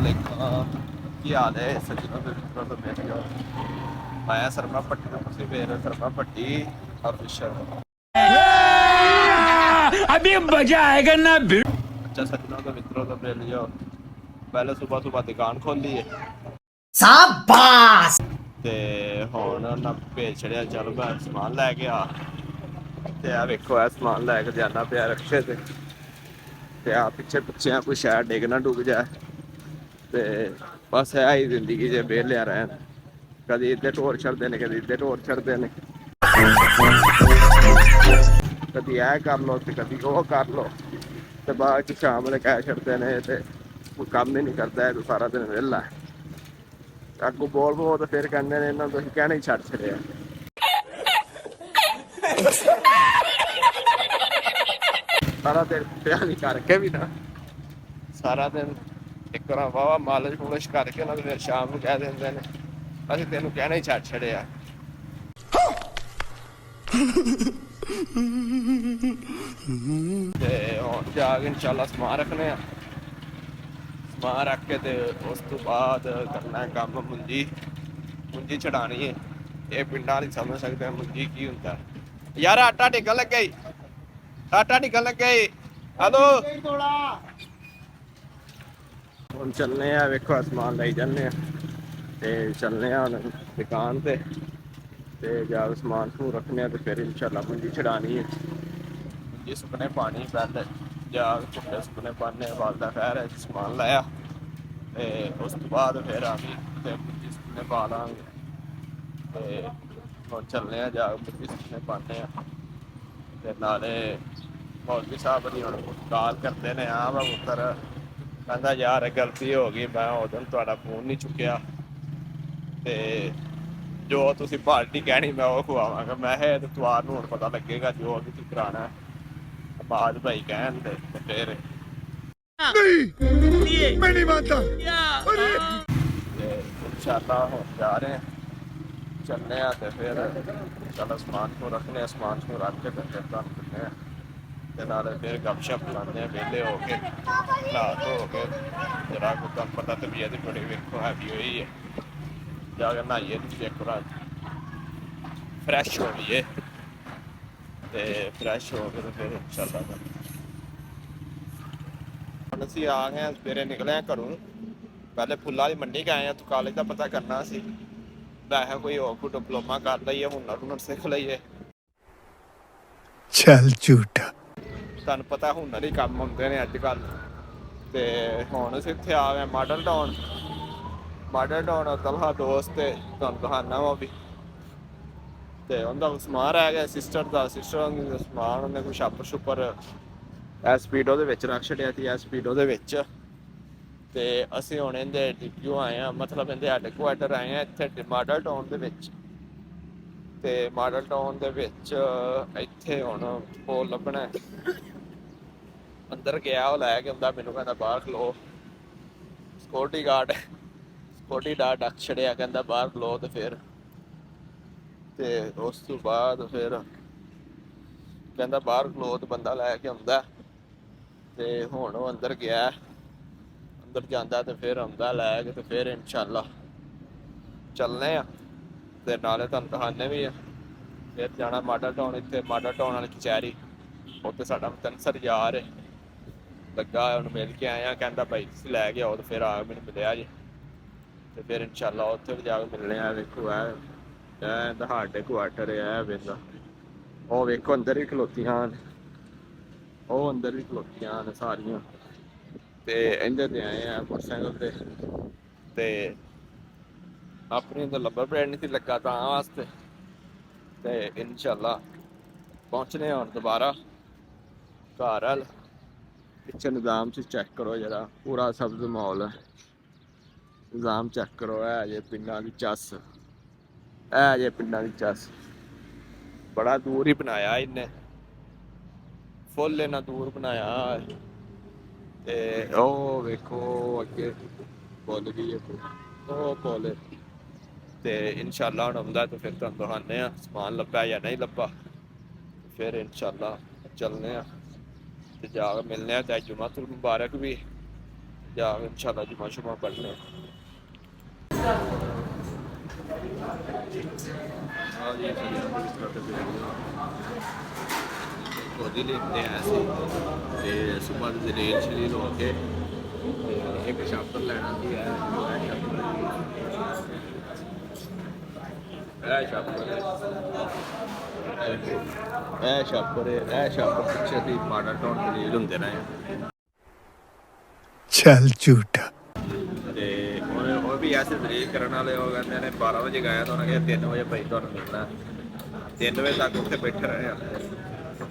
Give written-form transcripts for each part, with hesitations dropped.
वालेकुम, की हाल है सज्जनों के मित्रों तो मेरे हो। मैं शर्मा पट्टी तो तुसी मेरे शर्मा पट्टी ऑफिशियल। अभी मजा आएगा ना भिड़। अच्छा सज्जनों के मित्रों तो मेरे हो, पहले सुबह सुबह दुकान खोली है शाबाश ते हुण ना भेज छड़िया चल मैं समान लैके आ ते आ वेखो है समान लैके जाना पिया रखे ते आ पिछे पिछे कोई शैर डिग ना डुग जाए ते बस है ही जिंदगी जे बेलिया रहन। कदी इधर ढोर छड़ते ने कदी इधर ढोर छड़ते ने, कदी ऐ कर लो ते कदी वो कर लो ते बाद च शाम वेले कह छड़ते ने ते कोई कम्म ही नहीं करता है, सारा दिन वेला अगों बोल पो तो फिर कहंदे ने इन्हां तुसीं कहना ही छड्ड छड़िया। सारा दिन बयानी करके भी ना, सारा दिन एक बार वाह मालिश मुलिश करके ना फिर शाम को कह देंगे ने असीं तेनों कहना ही छड्ड छड़िया। ते हुण जाके इंशाल्लाह समान रखने आ, समान रख के ते उस तो बाद करना है कम्म मुंजी मुंजी छड़ानी है। ये पिंडां वाले समझ सकते हैं मुंजी की हुंदा है। यार आटा टिकन लग गई, आटा टिकन लग गई। हेलो हम चलने आ, वेखो समान लाई जाने ते चलने आ दुकान ते जाके समान समून रखने ते फिर इंशाल्लाह मुंजी छड़ानी है। मुंजी सुकने पानी पहले जाके धुप्पे सुकने पाने बालदा खैर है समान लाया ते उस तो बाद फिर अभी ते मुंजी सुकने पा लांगे ते हुण चलने आ जाके मुंजी सुकने पाने ते नाले मौलवी साहब दी हुण कॉल करते ने हाँ मैं पुत्तर कहंदा यार गलती हो गई मैं उस दिन तुहाडा फोन नहीं चुक्किया ते जो तुसीं पार्टी कहनी मैं वो खुआवांगा। मैं किहा इतवार नूं हुण पता लगेगा जो भी तुसीं कराना है बाज भाई कहन ते फिर नहीं मैं नहीं मानता। इंशाल्लाह हुण जा रहे हैं चलने आ ते फिर चलो समान को रखने समान को रख के फिर तुहानूं दिन्ने आ ते नाले फिर गपशप लाने वेले हो के नहा धो के जरा को तुहानूं पता तबीयत बड़ी वेखो हैवी होई है जाके न्हाइए एक बार फ्रैश हो गई ते फ्रैश हो के फिर इंशाल्लाह ਅਸੀਂ ਆ ਗਏ ਸਵੇਰੇ ਨਿਕਲੇ ਘਰੋਂ ਪਹਿਲੇ ਫੁੱਲਾਂ ਵਾਲੀ ਮੰਡੀ ਗਏ ਆ ਤੂੰ ਕਾਲਜ ਦਾ ਪਤਾ ਕਰਨਾ ਸੀ ਵੈਸੇ ਕੋਈ ਹੋਰ ਕੋਈ ਡਿਪਲੋਮਾ ਕਰ ਲਈਏ ਹੁਨਰ ਸਿੱਖ ਲਈਏ। चल झूठा ਤੁਹਾਨੂੰ ਪਤਾ ਹੁਨਰ ਹੀ ਕੰਮ ਹੁੰਦੇ ਨੇ ਅੱਜ ਕੱਲ੍ਹ ਤੇ ਹੁਣ ਅਸੀਂ ਇੱਥੇ ਆ ਗਏ ਮਾਡਲ ਟਾਊਨ ਤਲਹਾ ਦੋਸਤ ਤੇ ਤੁਹਾਨੂੰ ਦਿਖਾਉਣਾ ਵਾ ਵੀ ਤੇ ਉਹਦਾ ਸਮਾਨ ਰਹਿ ਗਿਆ ਸਿਸਟਰ ਦਾ ਸਮਾਨ ਉਹਨੇ ਕੋਈ ਛਾਪਰ ਸਪੀਡੋ ਦੇ ਵਿੱਚ ਰੱਖ ਛੱਡਿਆ ਸੀ ਸਪੀਡੋ ਦੇ ਵਿੱਚ ਤੇ ਅਸੀਂ ਹੁਣ ਇਹਦੇ ਡਿਪਿਓ ਆਏ ਆ ਮਤਲਬ ਇਹਦੇ ਹੈਡਕੁਆਟਰ ਆਏ ਆ ਇੱਥੇ ਮਾਡਲ ਟਾਊਨ ਦੇ ਵਿੱਚ ਤੇ ਮਾਡਲ ਟਾਊਨ ਦੇ ਵਿੱਚ ਇੱਥੇ ਹੁਣ ਉਹ ਲੱਭਣਾ ਅੰਦਰ ਗਿਆ ਉਹ ਲੈ ਕੇ ਆਉਂਦਾ ਮੈਨੂੰ ਕਹਿੰਦਾ ਬਾਹਰ ਖਲੋ ਸਿਕਿਉਰਟੀ ਗਾਰਡ ਡੱਕ ਛੜਿਆ ਕਹਿੰਦਾ ਬਾਹਰ ਖਲੋ ਤੇ ਫਿਰ ਤੇ ਉਸ ਤੋਂ ਬਾਅਦ ਫਿਰ ਕਹਿੰਦਾ ਬਾਹਰ ਖਲੋ ਤੇ ਬੰਦਾ ਲੈ ਕੇ ਆਉਂਦਾ ਤੇ ਹੁਣ ਉਹ ਅੰਦਰ ਗਿਆ ਅੰਦਰ ਜਾਂਦਾ ਤੇ ਫਿਰ ਆਉਂਦਾ ਲੈ ਕੇ ਤੇ ਫਿਰ ਇੰਸ਼ਾਅੱਲਾ ਚੱਲਨੇ ਆ ਤੇ ਨਾਲੇ ਤੁਹਾਨੂੰ ਦਿਖਾਉਂਦੇ ਵੀ ਆ ਫਿਰ ਜਾਣਾ ਮਾਡਲ ਟਾਊਨ। ਇੱਥੇ ਮਾਡਲ ਟਾਊਨ ਵਾਲੀ ਕਚਹਿਰੀ ਉੱਥੇ ਸਾਡਾ ਮਤਨਸਰ ਯਾਰ ਲੱਗਾ ਉਹਨੂੰ ਮਿਲ ਕੇ ਆਇਆ ਕਹਿੰਦਾ ਭਾਈ ਤੁਸੀਂ ਲੈ ਕੇ ਆਓ ਤੇ ਫਿਰ ਆ ਮੈਨੂੰ ਮਿਲਿਆ ਜੀ ਤੇ ਫਿਰ ਇੰਸ਼ਾਅੱਲਾ ਉੱਥੇ ਵੀ ਜਾ ਕੇ ਮਿਲਣੇ ਆ। ਵੇਖੋ ਇਹ ਤੁਹਾਡੇ ਕੁਆਟਰ ਹੈ ਵੇਖਦਾ ਉਹ ਵੇਖੋ ਅੰਦਰ ਹੀ ਖਲੋਤੀਆਂ ਨੇ ਉਹ ਅੰਦਰ ਵੀ ਖਲੋਤੀਆਂ ਨੇ ਸਾਰੀਆਂ ਤੇ ਇਹਦੇ ਤੇ ਆਏ ਆ ਮੋਟਰਸਾਈਕਲ ਤੇ ਆਪਣੀ ਤਾਂ ਨੰਬਰ ਪਲੇਟ ਨਹੀਂ ਸੀ ਲੱਗਾ ਤਾਂ ਵਾਸਤੇ ਤੇ ਇੰਸ਼ਾਅੱਲਾ ਪਹੁੰਚਨੇ ਹੁਣ ਦੁਬਾਰਾ ਘਰ ਵੱਲ। ਪਿੱਛੇ ਨਿਜ਼ਾਮ ਚ ਚੈੱਕ ਕਰੋ ਜਰਾ ਪੂਰਾ ਸਬਜ਼ ਮਾਹੌਲ ਹੈ ਨਿਜ਼ਾਮ ਚੈੱਕ ਕਰੋ ਇਹ ਜੇ ਪਿੰਡਾਂ ਦੀ ਚੱਸ ਬੜਾ ਦੂਰ ਹੀ ਬਣਾਇਆ ਇਹਨੇ ਫੁੱਲ ਇਹਨਾਂ ਦੂਰ ਬਣਾਇਆ ਤੇ ਉਹ ਵੇਖੋ ਅੱਗੇ ਪੁੱਲ ਗਈ ਉਹ ਪੁੱਲ ਤੇ ਇੰਸ਼ਾਅੱਲਾ ਹੁਣ ਆਉਂਦਾ ਤੇ ਫਿਰ ਤੁਹਾਨੂੰ ਦਿਖਾਉਂਦੇ ਆ ਸਮਾਨ ਲੱਭਿਆ ਜਾਂ ਨਹੀਂ ਲੱਭਾ ਫਿਰ ਇੰਸ਼ਾਅੱਲਾ ਚੱਲਦੇ ਆ ਤੇ ਜਾ ਕੇ ਮਿਲਨੇ ਆ ਤੇ ਜੁਮਾਤੁਲ ਮੁਬਾਰਕ ਵੀ ਜਾ ਕੇ ਇੰਸ਼ਾਅੱਲਾ जुम्मा शुमा पढ़ने। कोजी लेते हैं ऐसे ते सुबह जलील शलील हो के एक शॉपर लेना भी है शॉपर पिछे भी माडा टाउन जलील होंगे रहे। चल झूठा ਤੇ ਉਹ ਵੀ ਐਸੇ ਦਲੀਲ ਕਰਨ ਵਾਲੇ ਉਹ ਕਹਿੰਦੇ ਨੇ 12 ਵਜੇ ਗਏ ਤਾਂ ਉਹਨਾਂ ਨੇ 3 ਵਜੇ ਭਾਈ ਤੁਹਾਨੂੰ ਮਿਲਣਾ। 3 ਵਜੇ ਤੱਕ ਉੱਥੇ ਬੈਠੇ ਰਹੇ ਆ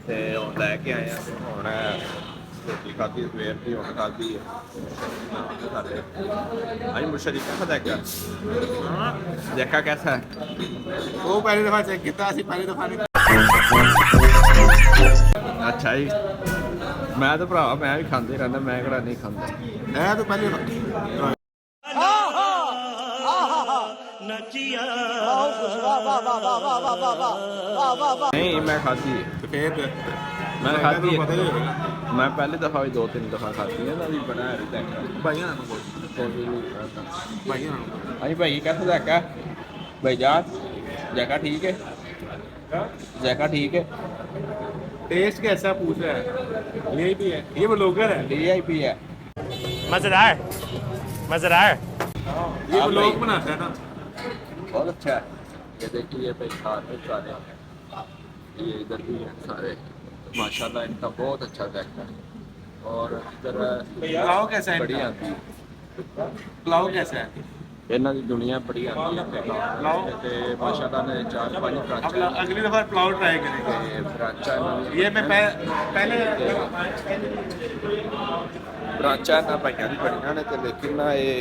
ਤੇ ਹੁਣ ਲੈ ਕੇ ਆਏ ਆ। ਹੁਣ ਰੋਟੀ ਖਾਧੀ ਸਵੇਰ ਦੀ, ਹੁਣ ਖਾਧੀ ਸਾਡੇ आई मुर्शद कैसा देखा? देखा कैसा है? वो पहली दफा चेक किया, पहली दफा नहीं। अच्छा जी, मैं तो भरा मैं भी खाते रहना, मैं कड़ा नहीं खाता। मैं तो पहले नहीं मैं खाती है, मैं खाती है। मैं पहली दफा भी 2-3 दफा खाती है ना भी बनाया रहता है भाई अभी भाई कैसा जैका भाई जान जैका ठीक है, जैका ठीक है। टेस्ट कैसा पूछ रहा है? ये भी है, ये ब्लॉगर है, VIP है, मजेदार मजेदार। ये ब्लॉग बनाता है ना। बहुत अच्छा है। ये देखिए भाई सारे ये इधर भी हैं सारे माशाल्लाह, इनका बहुत अच्छा जैका है। और इधर पुलाव कैसा है? बड़ी आती है, पुलाव कैसा है? ਇਹਨਾਂ ਦੀ ਦੁਨੀਆ ਬੜੀ ਆਉਂਦੀ ਹੈ ਤੇ ਮਾਸ਼ਾਅੱਲਾ ਨੇ 4-5 ਬ੍ਰਾਂਚਾਂ अगली दफा पुलाव ट्राई करेंगे। ਤੇ ਬ੍ਰਾਂਚਾਂ ਇਹਨਾਂ ਦੀਆਂ ये मैं पहले ਬ੍ਰਾਂਚਾਂ ਇਹਨਾਂ ਭਾਈਆਂ ਦੀ ਬੜੀਆਂ ਨੇ ਤੇ ਲੇਕਿਨ ਨਾ ਇਹ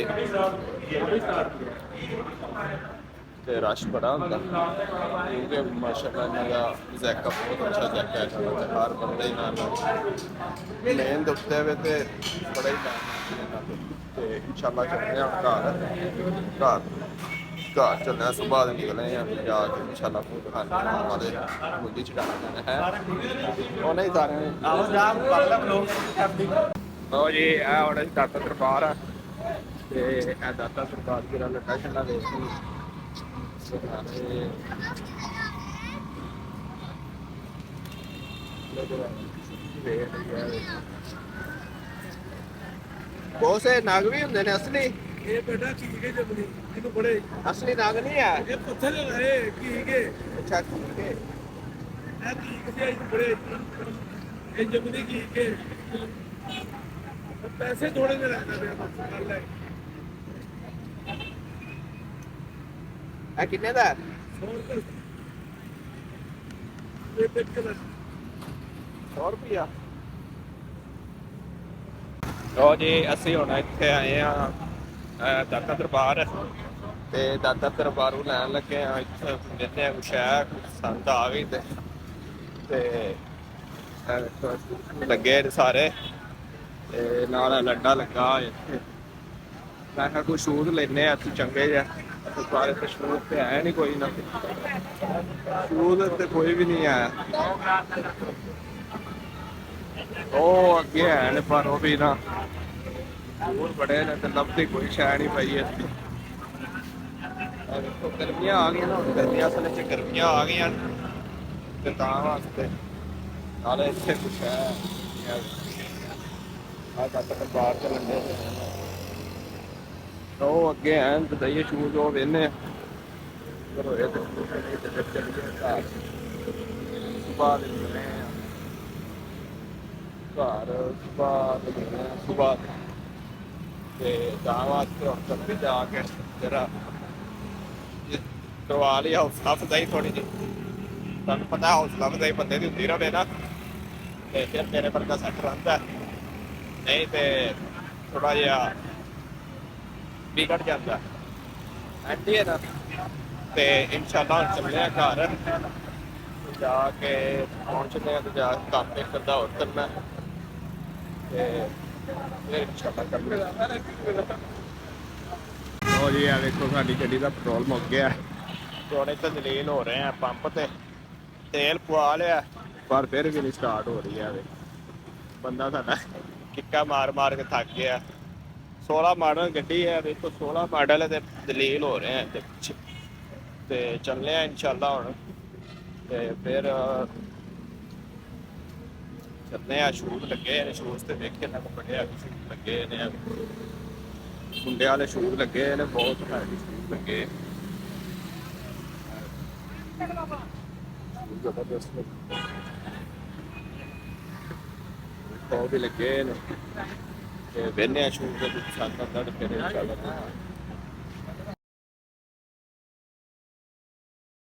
ਤੇ ਰਸ਼ ਬੜਾ ਹੁੰਦਾ ਕਿਉਂਕਿ ਮਾਸ਼ਾਅੱਲਾ ਇਹਨਾਂ ਦਾ ਜ਼ੈਕਾ ਬਹੁਤ ਅੱਛਾ ਜ਼ੈਕਾ ਹੈ। ਤੇ ਹਰ ਬੰਦੇ ਹੀ ਨਾਲ ਮੇਨ ਦੇ ਉੱਤੇ ਵੇ ਤੇ ਬੜਾ ਹੀ ਟਾਈਮ ਤੇ ਇੰਸ਼ਾਅੱਲਾ ਚੱਲਦੇ ਹਾਂ ਘਰ ਚੱਲਦੇ ਹਾਂ। ਸੁਬਾਹ ਦੇ ਨਿਕਲੇ ਹਾਂ ਜਾ ਕੇ ਇੰਸ਼ਾਅੱਲਾ ਫੂਡ ਖਾਣੇ ਵਾਲੇ ਮੁੰਡੀ ਚੜਾਉਣਾ ਹੈ ਉਹਨਾਂ ਹੀ ਸਾਰਿਆਂ ਨੇ। आओ जा पगला ब्लॉग ਲਓ ਜੀ ਇਹ ਹੁਣ ਅਸੀਂ ਦਾਤਾ ਦਰਬਾਰ ਆ ਤੇ ਇਹ ਦਾਤਾ ਦਰਬਾਰ ਜਿਹੜਾ ਲੱਗਾ ਛੱਲਾ ਵੇਖ ਬਹੁਤ ਸੇ ਨਾਗ ਵੀ ਹੁੰਦੇ ਨੇ ਅਸਲੀ। ये बेटा ठीक है जब नहीं इनको बड़े ਅਸਲੀ ਨਾਗ ਨਹੀਂ ਹੈ। ये पत्थर लगाए ठीक है। ਅੱਛਾ ਠੀਕ ਹੈ। ये ठीक है ये बड़े ये जब नहीं ठीक है। पैसे थोड़े में रहना है अल्लाह। ਇਹ ਕਿੰਨੇ ਦਾ ਹੈ? 100 ਰੁਪਿਆ। ਲਓ ਜੀ ਅਸੀਂ ਹੁਣ ਇੱਥੇ ਆਏ ਆ ਦਾਤਾ ਦਰਬਾਰ ਤੇ ਦਾਤਾ ਦਰਬਾਰ ਨੂੰ ਲੈਣ ਲੱਗੇ ਆ। ਇੱਥੇ ਜਿੰਨੇ ਕੁਛ ਹੈ ਸੰਤ ਆ ਗਈ ਤੇ ਲੱਗੇ ਨੇ ਸਾਰੇ ਤੇ ਨਾਲ ਲੱਡਾ ਲੱਗਾ ਇੱਥੇ। ਮੈਂ ਕਿਹਾ ਕੋਈ ਸ਼ੂਜ਼ ਲੈਨੇ ਆ ਇੱਥੇ ਚੰਗੇ ਜਿਹਾ। ਸਾਰੇ ਤੇ ਸ਼ੂਜ਼ ਤੇ ਹੈ ਨਹੀਂ ਕੋਈ ਨਾ, ਸ਼ੂਜ਼ ਤੇ ਕੋਈ ਵੀ ਨਹੀਂ ਆਇਆ। ਉਹ ਅੱਗੇ ਹੈ ਨੇ ਪਰ ਉਹ ਵੀ ਨਾ ਬਹੁਤ ਬੜੇ ਨੇ ਤੇ ਲੱਭਦੀ ਕੋਈ ਸ਼ੈ ਨਹੀਂ ਪਈ ਇੱਥੇ। ਗਰਮੀਆਂ ਆ ਗਈਆਂ ਨਾ, ਹੁਣ ਗਰਮੀਆਂ ਅਸਲ 'ਚ ਗਰਮੀਆਂ ਆ ਗਈਆਂ ਤੇ ਤਾਂ ਵਾਸਤੇ ਨਾਲੇ ਇੱਥੇ ਕੁਛ ਹੈ ਆ ਤੱਕ ਬਾਹਰ ਚੱਲਣ ਦੇ ਉਹ ਅੱਗੇ ਐਨ ਦਈਏ ਸ਼ੂਜ਼ ਉਹ ਵੇਨੇ ਚਲੋ ਇਹ ਤੇ ਚੱਲੀਏ ਘਰ ਸੁਬਾਹ ਦੇ ਨਿਕਲੇ ਘਰ ਸੁਬਾਹ ਤੇ ਤਾਂ ਵਾਸਤੇ ਹੁਣ ਚੱਲੀ ਜਾ ਕੇ ਜਰਾ ਕਰਵਾ ਲਈ ਹੌਸਲਾ ਅਫਜ਼ਾਈ ਥੋੜੀ ਜਿਹੀ। ਤੁਹਾਨੂੰ ਪਤਾ ਹੌਸਲਾ ਅਫਜ਼ਾਈ ਬੰਦੇ ਦੀ ਹੁੰਦੀ ਰਹੇ ਨਾ ਤੇ ਫਿਰ ਮੇਰੇ ਵਰਗਾ ਸੈੱਟ ਰਹਿੰਦਾ, ਨਹੀਂ ਤੇ ਥੋੜਾ ਜਿਹਾ ਵਿਗੜ ਜਾਂਦਾ ਐਂਟੀ ਹੈ ਨਾ। ਤੇ ਇਨਸ਼ਾਅੱਲਾ ਹੁਣ ਚੱਲੇ ਆ ਘਰ ਜਾ ਕੇ ਪਹੁੰਚਦੇ ਆ ਤੇ ਜਾ ਕੇ ਕੰਮ ਇੱਕ ਅੱਧਾ ਹੋਰ ਕਰਨਾ ਤੇ ਫਿਰ ਇਨਸ਼ਾਅੱਲਾ ਕਰਦੇ ਆ। ਉਹ ਜੀ ਆ ਵੇਖੋ ਸਾਡੀ ਗੱਡੀ ਦਾ ਪੈਟਰੋਲ ਮੁੱਕ ਗਿਆ ਤੇ ਹੁਣ ਇੱਥੇ ਦਲੀਲ ਹੋ ਰਹੇ ਆ ਪੰਪ ਤੇ ਤੇਲ ਪਵਾ ਲਿਆ ਪਰ ਫਿਰ ਵੀ ਨਹੀਂ ਸਟਾਰਟ ਹੋ ਰਹੀ ਹੈ। ਬੰਦਾ ਸਾਡਾ ਕਿੱਕਾ ਮਾਰ ਮਾਰ ਕੇ ਥੱਕ ਗਿਆ 16 ਮਾਡਲ ਗੱਡੀ ਹੈ, ਵੇਖੋ 16 ਮਾਡਲ ਹੈ ਤੇ ਦਲੀਲ ਹੋ ਰਹੇ ਆ ਇਹਦੇ ਪਿੱਛੇ। ਤੇ ਚੱਲਨੇ ਆ ਇਨਸ਼ਾਅੱਲਾ ਹੁਣ, ਤੇ ਫਿਰ ਚੱਲਨੇ ਆ। ਸ਼ੂਟ ਲੱਗੇ ਨੇ, ਸ਼ੂਜ਼ ਤੇ ਦੇਖੇ ਨਾ ਬੜੇ ਆ ਸ਼ੂਟ ਲੱਗੇ ਨੇ, ਮੁੰਡੇ ਵਾਲੇ ਸ਼ੂਟ ਲੱਗੇ ਨੇ, ਬਹੁਤ ਹੈਵੀ ਸ਼ੂਟ ਲੱਗੇ। ਜ਼ਬਰਦਸਤ ਉਹ ਵੀ ਲੱਗੇ ਨੇ, ਤੇ ਵੇਨੇ ਆ ਸ਼ੂਟ ਦੇ ਪਸੰਦ ਆਉਂਦਾ ਤੇ ਫਿਰ ਇਨਸ਼ਾਅੱਲਾ